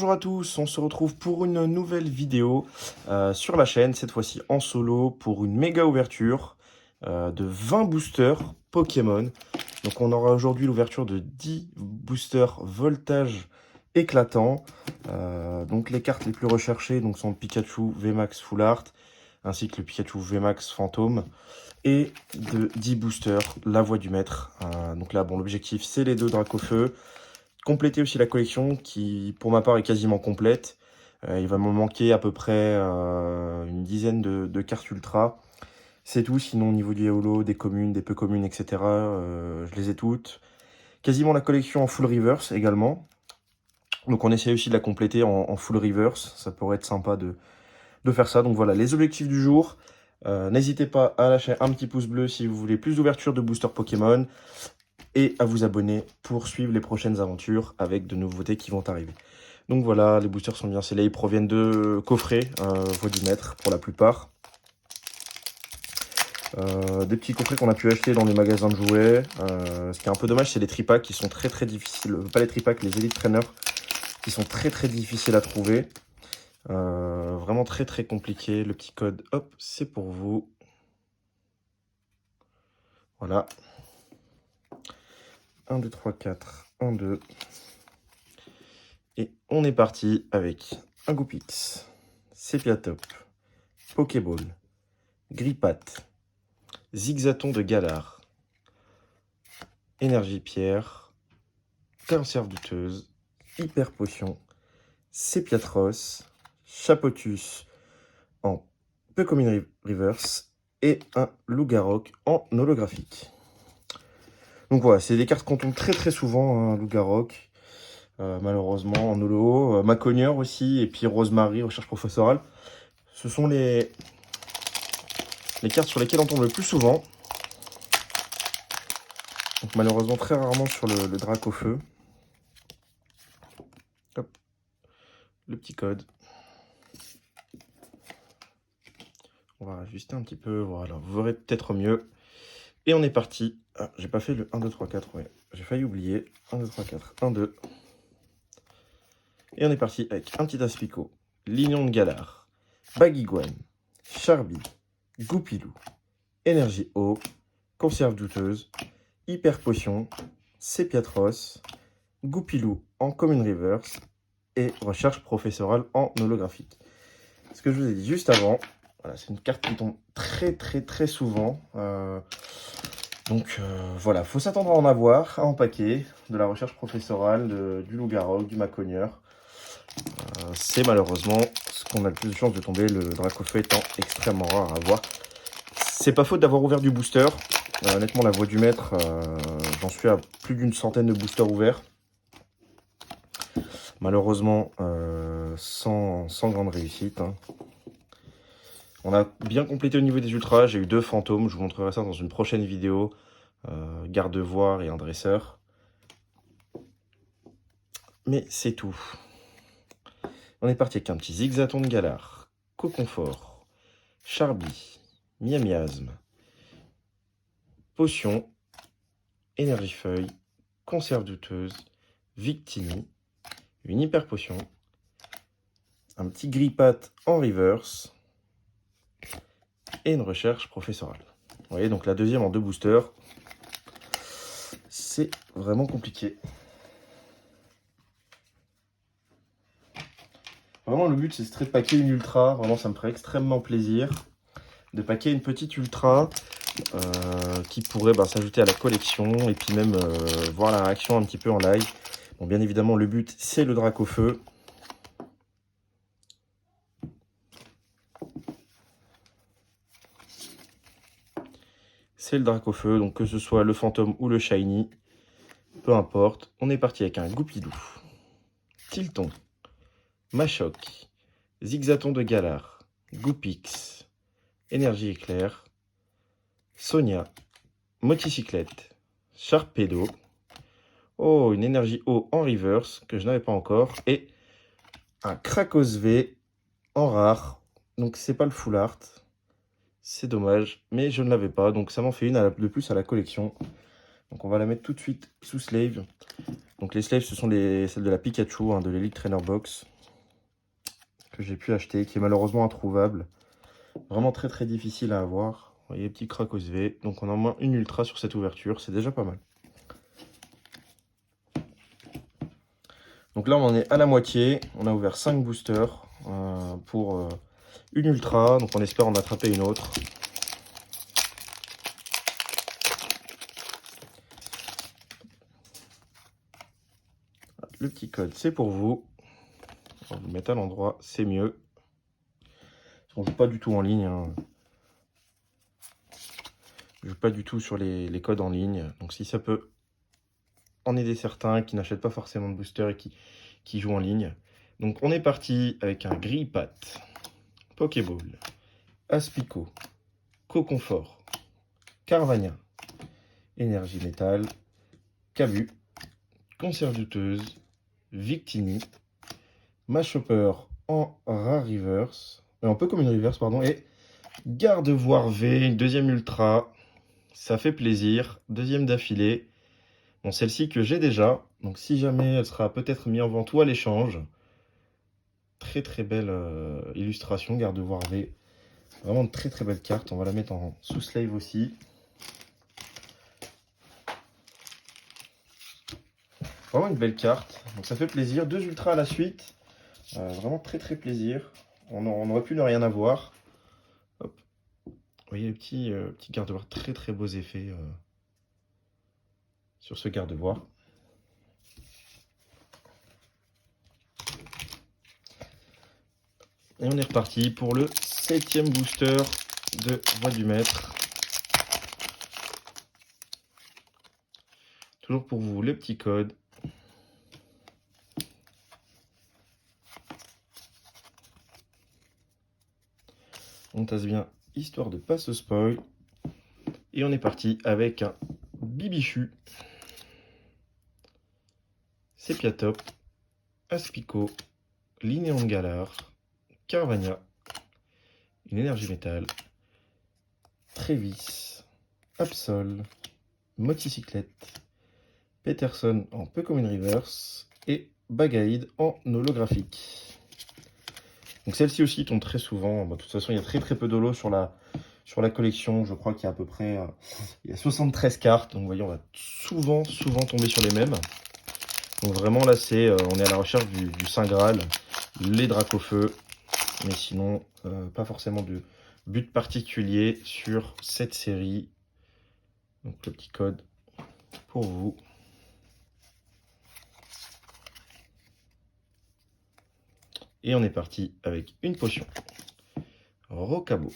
Bonjour à tous, on se retrouve pour une nouvelle vidéo sur la chaîne, cette fois-ci en solo, pour une méga ouverture de 20 boosters Pokémon. Donc on aura aujourd'hui l'ouverture de 10 boosters voltage éclatant. Donc les cartes les plus recherchées sont le Pikachu VMAX Full Art, ainsi que le Pikachu VMAX Fantôme, et de 10 boosters La Voix du Maître. Donc là, bon, l'objectif c'est les deux Dracofeu. Compléter aussi la collection qui, pour ma part, est quasiment complète. Il va me manquer à peu près une dizaine de cartes ultra. C'est tout, sinon au niveau du holo, des communes, des peu communes, etc., je les ai toutes. Quasiment la collection en full reverse également. Donc on essaie aussi de la compléter en full reverse. Ça pourrait être sympa de faire ça. Donc voilà, les objectifs du jour. N'hésitez pas à lâcher un petit pouce bleu si vous voulez plus d'ouverture de booster Pokémon. Et à vous abonner pour suivre les prochaines aventures avec de nouveautés qui vont arriver. Donc voilà, les boosters sont bien scellés, ils proviennent de coffrets Voix du Maître pour la plupart. Des petits coffrets qu'on a pu acheter dans les magasins de jouets. Ce qui est un peu dommage, c'est les tripacks qui sont très difficiles. Pas les tripacks, les Elite Trainers qui sont très difficiles à trouver. Vraiment très compliqué. Le petit code, hop, c'est pour vous. Voilà. 1, 2, 3, 4, 1, 2. Et on est parti avec un Goupix, Sepiatop, Pokéball, Grippat, Zigzaton de Galar, Énergie Pierre, Conserve douteuse, Hyper Potion, Sepiatros, Chapotus en Peucomin Reverse et un Lougarok en holographique. Donc voilà, c'est des cartes qu'on tombe très souvent, hein, Lougarok. Malheureusement en holo, Macogneur aussi, et puis Rosemary, recherche professorale. Ce sont les cartes sur lesquelles on tombe le plus souvent. Donc malheureusement très rarement sur le Dracofeu. Hop, le petit code. On va ajuster un petit peu, voilà, vous verrez peut-être mieux. Et on est parti. Ah, j'ai pas fait le 1, 2, 3, 4, ouais. J'ai failli oublier. 1, 2, 3, 4, 1, 2. Et on est parti avec un petit Aspico, Lignon de Galar, Baguiguane, Charby, Goupilou, Énergie Eau, Conserve douteuse, Hyper Potion, Sepiatros, Goupilou en Common Reverse et Recherche professorale en holographique. Ce que je vous ai dit juste avant, voilà, c'est une carte qui tombe très souvent. Voilà, faut s'attendre à en avoir, à en paquet, de la recherche professorale, du Lougarok, du Macogneur. C'est malheureusement ce qu'on a le plus de chances de tomber, le Dracofeu étant extrêmement rare à avoir. C'est pas faute d'avoir ouvert du booster. Honnêtement, la Voix du Maître, j'en suis à plus d'une centaine de boosters ouverts. Malheureusement, sans grande réussite. Hein. On a bien complété au niveau des ultras. J'ai eu 2 fantômes. Je vous montrerai ça dans une prochaine vidéo. Garde-voir et un dresseur. Mais c'est tout. On est parti avec un petit Zigzaton de Galar, Coconfort, Charby, Miamiasme, Potion, Énergie-Feuille, Conserve douteuse, Victini, une Hyper Potion, un petit Grippat en reverse et une recherche professorale. Vous voyez, donc la deuxième en 2 boosters, c'est vraiment compliqué. Vraiment, le but, c'est de packer une ultra. Vraiment, ça me ferait extrêmement plaisir de packer une petite ultra qui pourrait s'ajouter à la collection et puis même voir la réaction un petit peu en live. Bon, bien évidemment, le but, c'est le Dracofeu. C'est le Dracofeu, donc que ce soit le fantôme ou le shiny, peu importe. On est parti avec un Goupilou, Tilton, Machoc, Zigzaton de Galar, Goupix, Énergie Éclair, Sonia, Moticyclette, Sharpedo. Oh, une énergie eau en reverse que je n'avais pas encore. Et un Krakos V en rare. Donc c'est pas le full art. C'est dommage, mais je ne l'avais pas. Donc ça m'en fait une de plus à la collection. Donc on va la mettre tout de suite sous slave. Donc les slaves, ce sont celles de la Pikachu, hein, de l'Elite Trainer Box. que j'ai pu acheter, qui est malheureusement introuvable. Vraiment très très difficile à avoir. Vous voyez, petit Krakos V. Donc on a au moins une ultra sur cette ouverture, c'est déjà pas mal. Donc là on en est à la moitié. On a ouvert 5 boosters pour une ultra. Donc on espère en attraper une autre. Le petit code, c'est pour vous. On va vous le mettre à l'endroit, c'est mieux. On ne joue pas du tout en ligne. Hein. Je ne joue pas du tout sur les codes en ligne. Donc si ça peut en aider certains qui n'achètent pas forcément de booster et qui jouent en ligne. Donc on est parti avec un Grille-Patte, Pokéball, Aspico, Coconfort, Carvania, Énergie Métal, Cabu, Concert douteuse, Victini, Mashopper en rare reverse, un peu comme une reverse, pardon, et Gardevoir V, une deuxième ultra. Ça fait plaisir. Deuxième d'affilée. Bon, celle-ci que j'ai déjà. Donc si jamais elle sera peut-être mise en vente ou à l'échange. Très très belle illustration, Gardevoir V. Vraiment une très très belle carte. On va la mettre en sous-slave aussi. Vraiment une belle carte. Donc ça fait plaisir. Deux ultras à la suite. Vraiment très très plaisir. On aurait pu ne rien avoir. Hop. Vous voyez les petits Gardevoir. Très très beaux effets sur ce Gardevoir. Et on est reparti pour le 7e booster de Voix du Maître. Toujours pour vous, le petit code. On tasse bien, histoire de pas se spoil. Et on est parti avec un Bibichu, Sepiatop, Aspico, Linéon Galar, Carvania, une énergie métal, Trévis, Absol, Moticyclette, Peterson en peu comme une reverse et Bagaïd en holographique. Donc celle-ci aussi tombe très souvent. De toute façon, il y a très très peu d'holo sur la collection. Je crois qu'il y a à peu près il y a 73 cartes. Donc vous voyez, on va souvent tomber sur les mêmes. Donc vraiment là, on est à la recherche du Saint Graal, les Dracofeu. Mais sinon, pas forcément de but particulier sur cette série. Donc le petit code pour vous. Et on est parti avec une potion. Rocabo,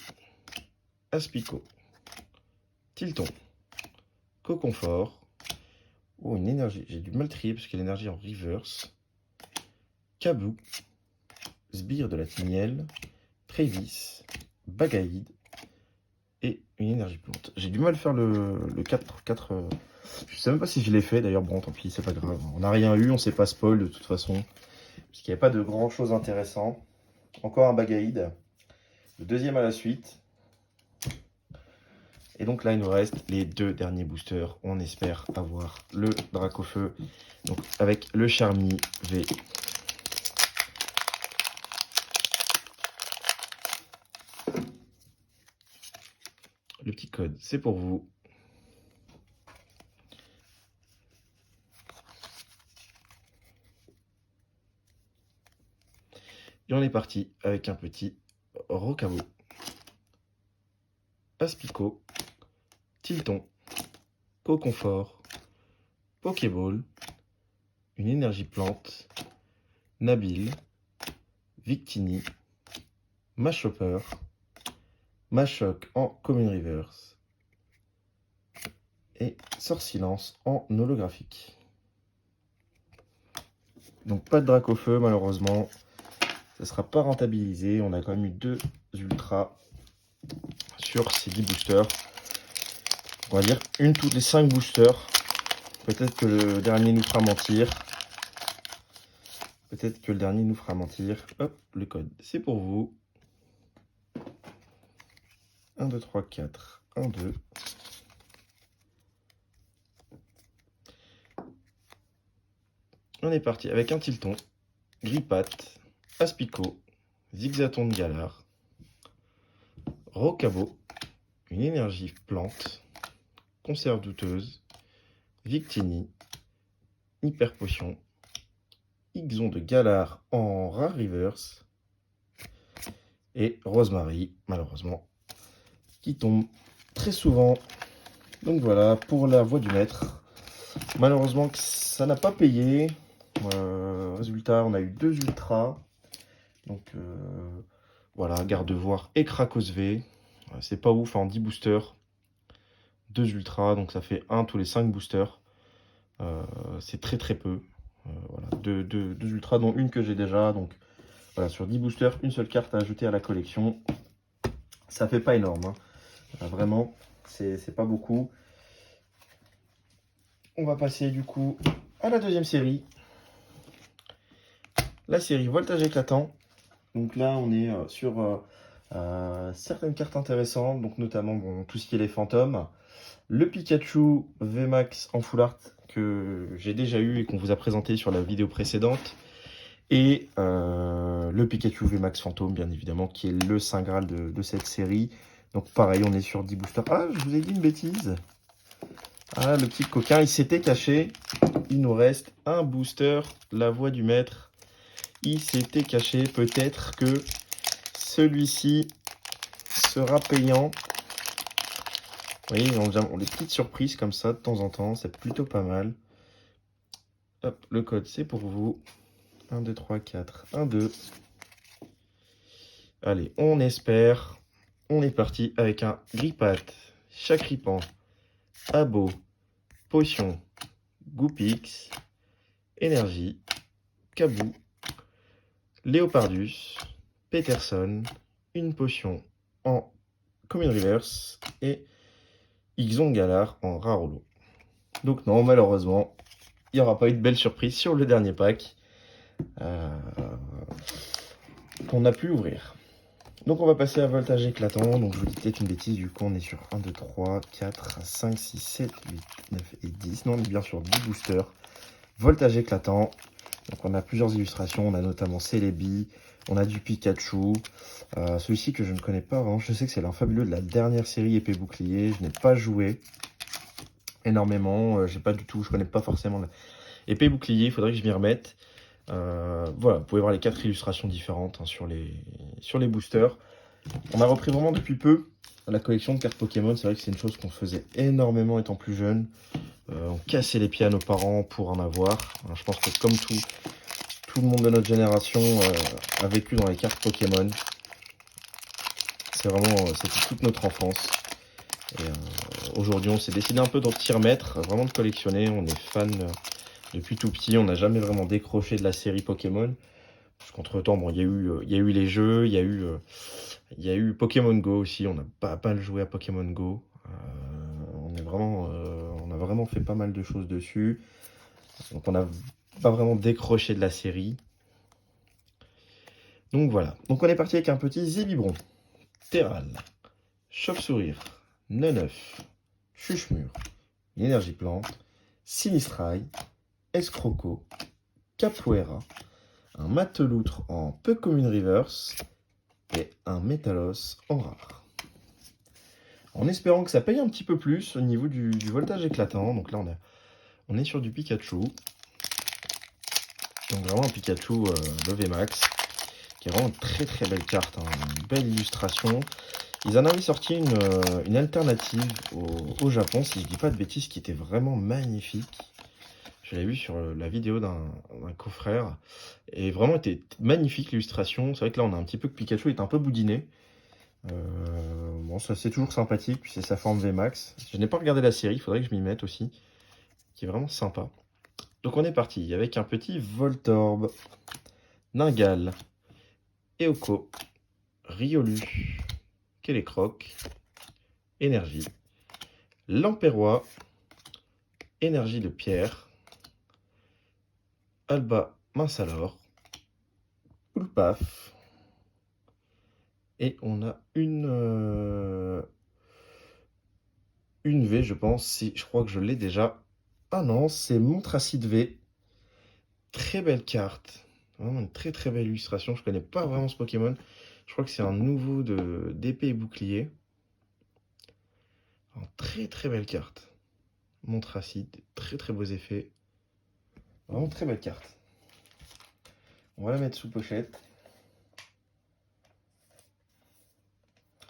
Aspico, Tilton, Coconfort. Oh, une énergie. J'ai du mal trier parce qu'il y a l'énergie en reverse. Kabou, Sbire de la Timielle, Trévis, Bagaïd et une énergie plante. J'ai du mal à faire le 4. Je sais même pas si je l'ai fait d'ailleurs. Bon, tant pis, c'est pas grave. On n'a rien eu, on s'est pas spoil de toute façon. Parce qu'il n'y a pas de grand chose intéressant. Encore un Bagaïd. Le deuxième à la suite. Et donc là, il nous reste les 2 derniers boosters. On espère avoir le Dracofeu. Donc avec le Charmy V. Le petit code, c'est pour vous. Et on est parti avec un petit Rocabo, Aspico, Tilton, Coconfort, Pokéball, une énergie plante, Nabil, Victini, Mashopper, Machoc en Commune Reverse et Sorsilence en holographique. Donc pas de Dracofeu malheureusement, ça ne sera pas rentabilisé. On a quand même eu 2 ultras sur ces 10 boosters. On va dire une toutes les 5 boosters. Peut-être que le dernier nous fera mentir. Peut-être que le dernier nous fera mentir. Hop, le code, c'est pour vous. 1, 2, 3, 4. 1, 2. On est parti avec un Tilton, Grille-Patte, Aspico, Zigzaton de Galar, Rocabo, une énergie plante, conserve douteuse, Victini, Hyper Potion, Ixon de Galar en rare reverse et Rosemary, malheureusement, qui tombe très souvent. Donc voilà, pour la voix du maître, malheureusement ça n'a pas payé. Résultat, on a eu 2 ultras. Donc voilà, Gardevoir et Krakos V. C'est pas ouf, en 10 boosters. 2 ultras, donc ça fait 1 tous les 5 boosters. C'est très très peu. Voilà, 2 ultras, dont une que j'ai déjà. Donc voilà, sur 10 boosters, une seule carte à ajouter à la collection. Ça fait pas énorme, hein. Vraiment, c'est pas beaucoup. On va passer du coup à la deuxième série. La série Voltage éclatant. Donc là, on est sur certaines cartes intéressantes, donc notamment tout ce qui est les fantômes. Le Pikachu VMAX en full art que j'ai déjà eu et qu'on vous a présenté sur la vidéo précédente. Et le Pikachu VMAX fantôme, bien évidemment, qui est le Saint Graal de cette série. Donc pareil, on est sur 10 boosters. Ah, je vous ai dit une bêtise. Ah, le petit coquin, il s'était caché. Il nous reste un booster, la voix du maître. Il s'était caché. Peut-être que celui-ci sera payant. Vous voyez, on a des petites surprises comme ça de temps en temps. C'est plutôt pas mal. Hop, le code, c'est pour vous. 1, 2, 3, 4. 1, 2. Allez, on espère. On est parti avec un Grippat, Chacripan, Abo, Potion, Goupix, Énergie, Kabou, Léopardus, Peterson, une potion en Common Reverse et Ixon Galar en rare holo. Donc non, malheureusement, il n'y aura pas eu de belle surprise sur le dernier pack qu'on a pu ouvrir. Donc on va passer à Voltage éclatant. Donc je vous dis peut-être une bêtise, du coup on est sur 1, 2, 3, 4, 5, 6, 7, 8, 9 et 10. Non, on est bien sur 10 boosters. Voltage éclatant. Donc on a plusieurs illustrations, on a notamment Celebi, on a du Pikachu. Celui-ci que je ne connais pas vraiment, je sais que c'est l'un fabuleux de la dernière série épée bouclier. Je n'ai pas joué énormément, j'ai pas du tout, je connais pas forcément épée bouclier, il faudrait que je m'y remette. Voilà, vous pouvez voir les 4 illustrations différentes hein, sur les boosters. On a repris vraiment depuis peu la collection de cartes Pokémon. C'est vrai que c'est une chose qu'on faisait énormément étant plus jeune. On cassait les pieds à nos parents pour en avoir. Alors, je pense que comme tout le monde de notre génération a vécu dans les cartes Pokémon. C'est vraiment, c'était toute notre enfance. Et aujourd'hui, on s'est décidé un peu d'en s'y remettre, vraiment de collectionner. On est fan depuis tout petit. On n'a jamais vraiment décroché de la série Pokémon. Parce qu'entre temps, bon, il y a eu les jeux, il y a eu Pokémon Go aussi. On a pas mal joué à Pokémon Go. On a vraiment fait pas mal de choses dessus. Donc on n'a pas vraiment décroché de la série. Donc voilà. Donc on est parti avec un petit Zébibron, Terral, Chauve-Sourire, Neneuf, Chuchemur, Énergie Plante, Sinistrail, Escroco, Capoeira, un Mateloutre en peu commune reverse et un Métalos en rare. En espérant que ça paye un petit peu plus au niveau du voltage éclatant. Donc là on est sur du Pikachu. Donc vraiment un Pikachu de VMAX, qui est vraiment une très très belle carte, hein, une belle illustration. Ils en avaient sorti une alternative au Japon, si je dis pas de bêtises, qui était vraiment magnifique. Je l'ai vu sur la vidéo d'un confrère, et vraiment était magnifique l'illustration. C'est vrai que là on a un petit peu que Pikachu est un peu boudiné. Bon, ça c'est toujours sympathique, puis c'est sa forme VMAX. Je n'ai pas regardé la série, il faudrait que je m'y mette aussi, qui est vraiment sympa. Donc on est parti avec un petit Voltorb, Ningal, Eoko, Riolu, Kélécroc, Énergie, Lamperrois, Énergie de Pierre, Alba Minsalor, Poulpaf, et on a une V, je pense, si je crois que je l'ai déjà. Ah non, c'est Montracite V. Très belle carte. Vraiment une très très belle illustration. Je connais pas vraiment ce Pokémon. Je crois que c'est un nouveau d'épée et bouclier. En très très belle carte. Montre acide, très très beaux effets. Vraiment très belle carte. On va la mettre sous pochette.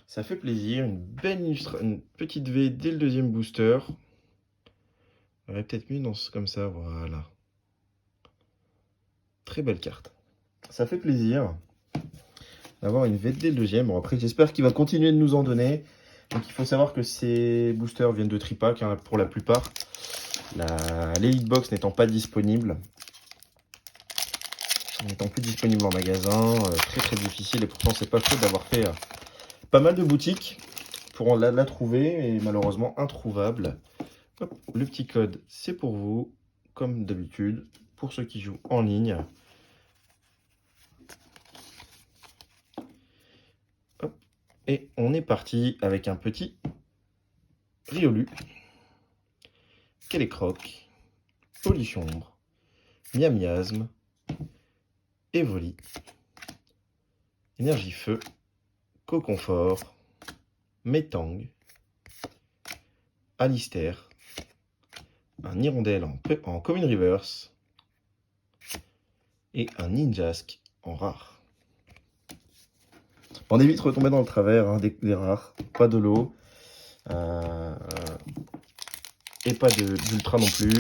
Ça fait plaisir, une belle une petite V dès le deuxième booster. J'aurais peut-être mis comme ça, voilà. Très belle carte. Ça fait plaisir d'avoir une V dès le deuxième. Bon, après, j'espère qu'il va continuer de nous en donner. Donc, il faut savoir que ces boosters viennent de Tripack hein, pour la plupart. L'Elite Box n'étant pas disponible. N'étant plus disponible en magasin. Très très difficile. Et pourtant, c'est pas faute d'avoir fait pas mal de boutiques pour la trouver. Et malheureusement, introuvable. Hop, le petit code, c'est pour vous. Comme d'habitude, pour ceux qui jouent en ligne. Hop, et on est parti avec un petit Riolu. Calécroc, Polichombre, Miamiasme, Evoli, Énergie Feu, Coconfort, Métang, Alistair, un Hirondelle en Common Reverse et un Ninjask en rare. On évite de retomber dans le travers hein, des rares, pas de lot et pas d'ultra non plus.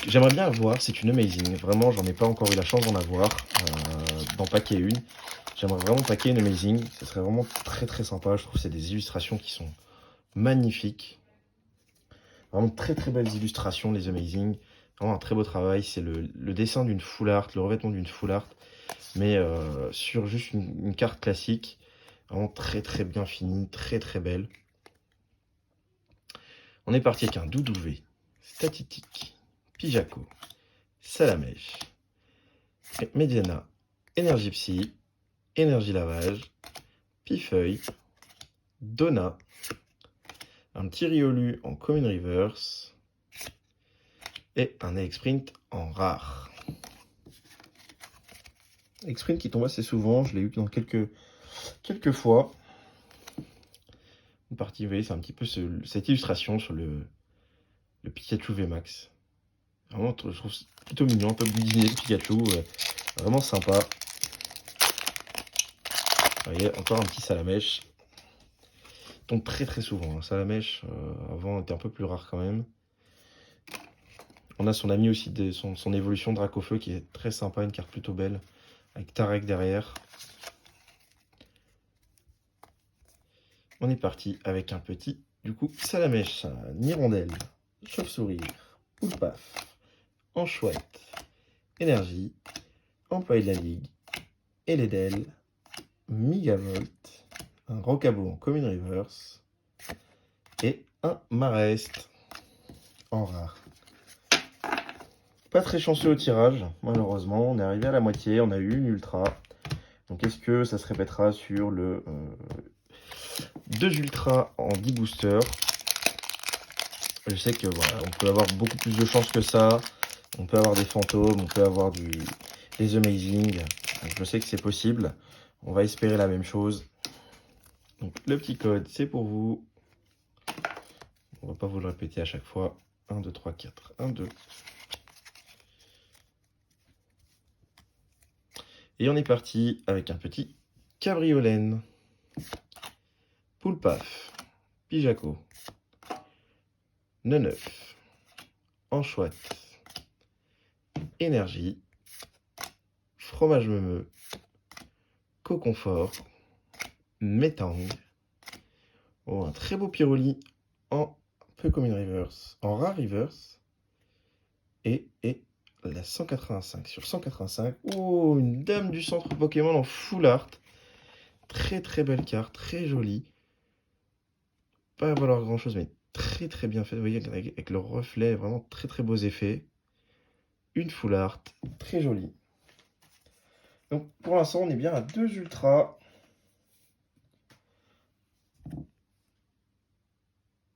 J'aimerais bien avoir, c'est une Amazing, vraiment j'en ai pas encore eu la chance d'en avoir, d'en paquer une. J'aimerais vraiment paquer une Amazing, ce serait vraiment très très sympa, je trouve que c'est des illustrations qui sont magnifiques. Vraiment très très belles illustrations les Amazing, vraiment un très beau travail, c'est le dessin d'une full art, le revêtement d'une full art, mais sur juste une carte classique, vraiment très très bien finie, très très belle. On est parti avec un Doudouvé, Statistique, Pijaco, Salamèche, Mediana, Énergie Psy, Énergie Lavage, Pifeuille, Donna, un petit Riolu en Common Reverse et un Sprint en rare. Sprint qui tombe assez souvent, je l'ai eu dans quelques fois. Une partie, vous voyez, c'est un petit peu cette illustration sur le Pikachu VMAX. Vraiment, je trouve plutôt mignon, un peu boudiné le Pikachu, vraiment sympa. Vous voyez, encore un petit Salamèche. Il tombe très très souvent. Hein. Salamèche, avant, était un peu plus rare quand même. On a son ami aussi, son évolution Dracofeu qui est très sympa, une carte plutôt belle, avec Tarek derrière. On est parti avec un petit, du coup, Salamèche, Hirondelle, Chauve-souris, Poulpaf, Enchouette, Énergie, Employé de la Ligue, Eledel, Migavolt, un Rocabo en Common Reverse et un Marest en rare. Pas très chanceux au tirage, malheureusement. On est arrivé à la moitié, on a eu une ultra. Donc est-ce que ça se répétera sur le 2 ultras en 10 boosters? Je sais que voilà, on peut avoir beaucoup plus de chance que ça. On peut avoir des fantômes, on peut avoir des amazing. Donc, je sais que c'est possible. On va espérer la même chose. Donc le petit code, c'est pour vous. On va pas vous le répéter à chaque fois. 1, 2, 3, 4. 1, 2. Et on est parti avec un petit Cabriolène. Poulpaf. Pijaco. Neneuf. Enchouette. Énergie. Fromage meumeux. Coconfort. Métang. Oh, un très beau Pyroli en peu comme une reverse. En rare reverse. Et la 185 sur 185. Oh, une dame du centre Pokémon en full art. Très très belle carte, très jolie. Pas à valoir grand chose, mais très très bien fait. Vous voyez, avec le reflet, vraiment très très beaux effets. Une full art, très jolie. Donc pour l'instant, on est bien à 2 ultras.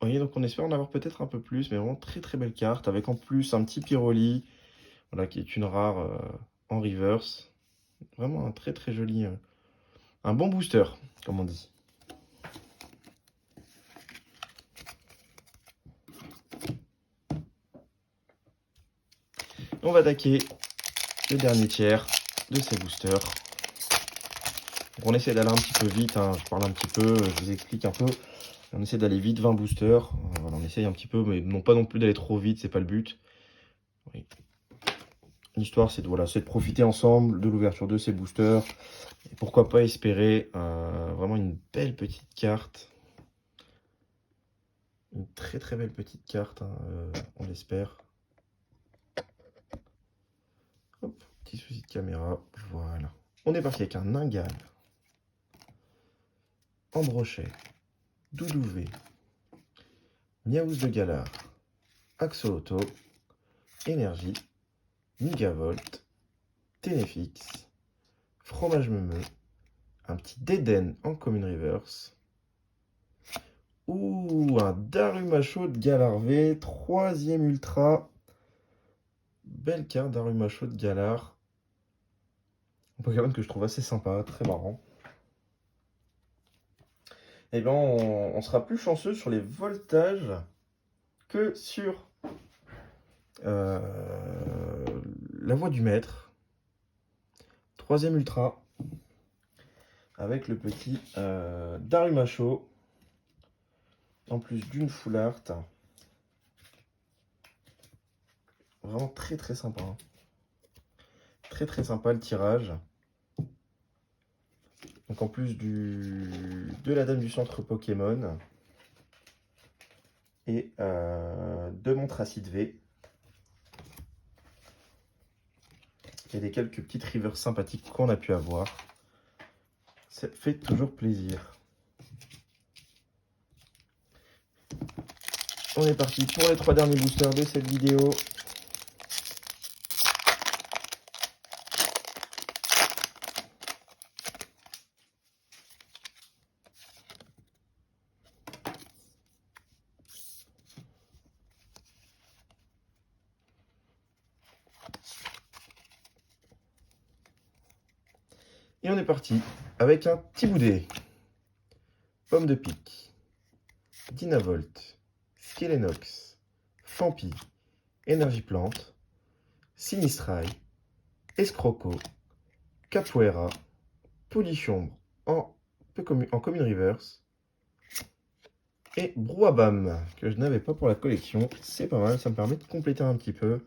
Vous voyez, donc on espère en avoir peut-être un peu plus, mais vraiment très très belle carte. Avec en plus un petit Pyroli, voilà, qui est une rare en reverse. Vraiment un très très joli, un bon booster, comme on dit. On va attaquer le dernier tiers de ces boosters. Donc on essaie d'aller un petit peu vite, hein. Je parle un petit peu, je vous explique un peu. On essaie d'aller vite, 20 boosters. Voilà, on essaye un petit peu, mais non pas non plus d'aller trop vite, c'est pas le but. Oui. L'histoire, c'est de, voilà, de profiter ensemble de l'ouverture de ces boosters. Et pourquoi pas espérer vraiment une belle petite carte. Une très très belle petite carte, hein, on l'espère. Hop, petit souci de caméra, voilà. On est parti avec un Ningal, Ambrochet, Doudouvé, Miaouz de Galar, Axolotl, Énergie, Migavolt, Ténéfix, Fromage Meumeux, un petit Déden en Common Reverse. Ouh, un Darumacho de Galar V, 3e ultra. Belle carte Darumacho de Galar. Un Pokémon que je trouve assez sympa, très marrant. Eh bien, on sera plus chanceux sur les voltages que sur la voie du maître. 3e ultra. Avec le petit Darumacho. En plus d'une full art. Vraiment très très sympa. Hein. Très très sympa le tirage. Donc en plus de la dame du centre Pokémon. Et de mon Tracide V. Et des quelques petites rivers sympathiques qu'on a pu avoir. Ça fait toujours plaisir. On est parti pour les 3 derniers boosters de cette vidéo. Et on est parti avec un Tiboudé, Pomme de Pique, Dynavolt, Skelenox, Fampi, Énergie Plante, Sinistrai, Escroco, Capoeira, Polichombre en Common Reverse et Brouabam que je n'avais pas pour la collection. C'est pas mal, ça me permet de compléter un petit peu.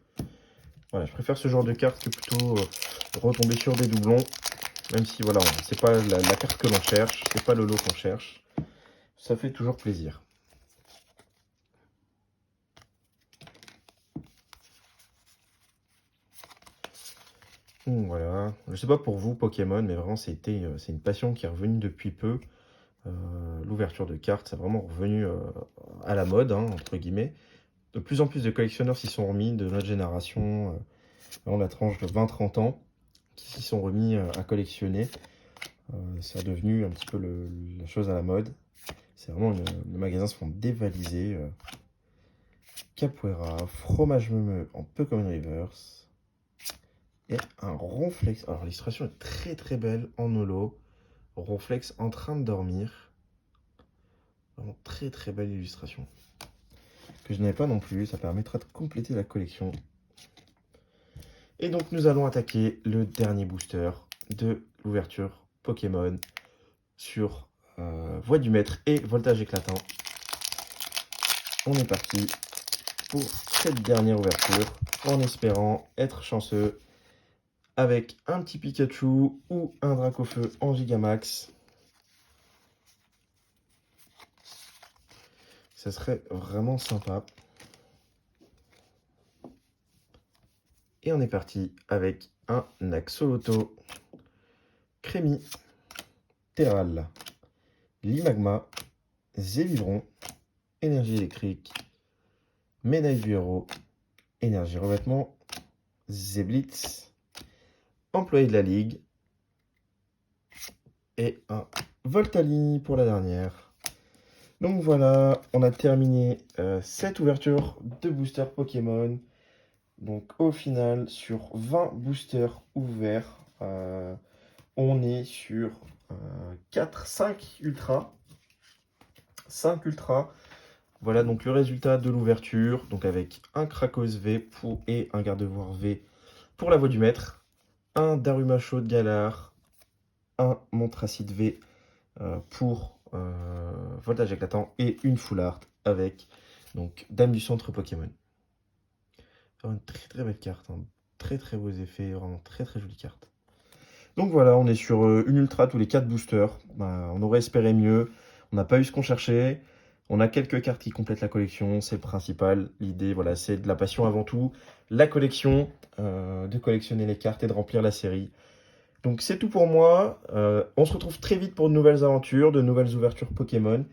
Voilà, je préfère ce genre de carte que plutôt retomber sur des doublons. Même si voilà, c'est pas la carte que l'on cherche, c'est pas le lot qu'on cherche. Ça fait toujours plaisir. Donc voilà, je sais pas pour vous Pokémon, mais vraiment c'est une passion qui est revenue depuis peu. L'ouverture de cartes, c'est vraiment revenu à la mode, hein, entre guillemets. De plus en plus de collectionneurs s'y sont remis, de notre génération, dans la tranche de 20-30 ans, qui s'y sont remis à collectionner. C'est devenu un petit peu la chose à la mode. C'est vraiment, les magasins se font dévaliser. Capoeira, Fromage Meumeux en Pokémon Reverse. Et un Ronflex. Alors l'illustration est très très belle en holo. Ronflex en train de dormir. Vraiment très très belle illustration. Que je n'avais pas non plus. Ça permettra de compléter la collection. Et donc nous allons attaquer le dernier booster de l'ouverture Pokémon sur Voie du Maître et Voltage Éclatant. On est parti pour cette dernière ouverture en espérant être chanceux avec un petit Pikachu ou un Dracofeu en Gigamax. Ça serait vraiment sympa. Et on est parti avec un Axolotl, Crémi, Terral, Limagma, Zévibron, Énergie électrique, Médaille du héros, Énergie revêtement, Zéblitz, Employé de la Ligue et un Voltali pour la dernière. Donc voilà, on a terminé cette ouverture de booster Pokémon. Donc au final, sur 20 boosters ouverts, On est sur 5 ultra. 5 ultra. Voilà donc le résultat de l'ouverture. Donc avec un Krakos V et un garde-voir V pour la voix du maître. Un Daruma Chaud de Galar. Un Montracite V pour voltage éclatant. Et une full art avec donc Dame du centre Pokémon. Une très très belle carte. Hein. Très très beaux effets. Vraiment très très jolie carte. Donc voilà, on est sur une ultra tous les 4 boosters. On aurait espéré mieux. On n'a pas eu ce qu'on cherchait. On a quelques cartes qui complètent la collection, c'est le principal. L'idée, voilà, c'est de la passion avant tout. La collection, de collectionner les cartes et de remplir la série. Donc c'est tout pour moi. On se retrouve très vite pour de nouvelles aventures, de nouvelles ouvertures Pokémon.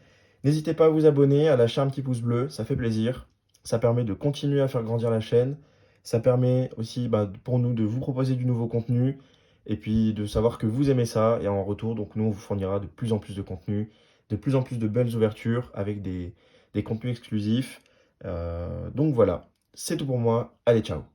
N'hésitez pas à vous abonner, à lâcher un petit pouce bleu, ça fait plaisir. Ça permet de continuer à faire grandir la chaîne. Ça permet aussi pour nous de vous proposer du nouveau contenu et puis de savoir que vous aimez ça. Et en retour, donc nous, on vous fournira de plus en plus de contenu, de plus en plus de belles ouvertures avec des contenus exclusifs. Donc voilà, c'est tout pour moi. Allez, ciao!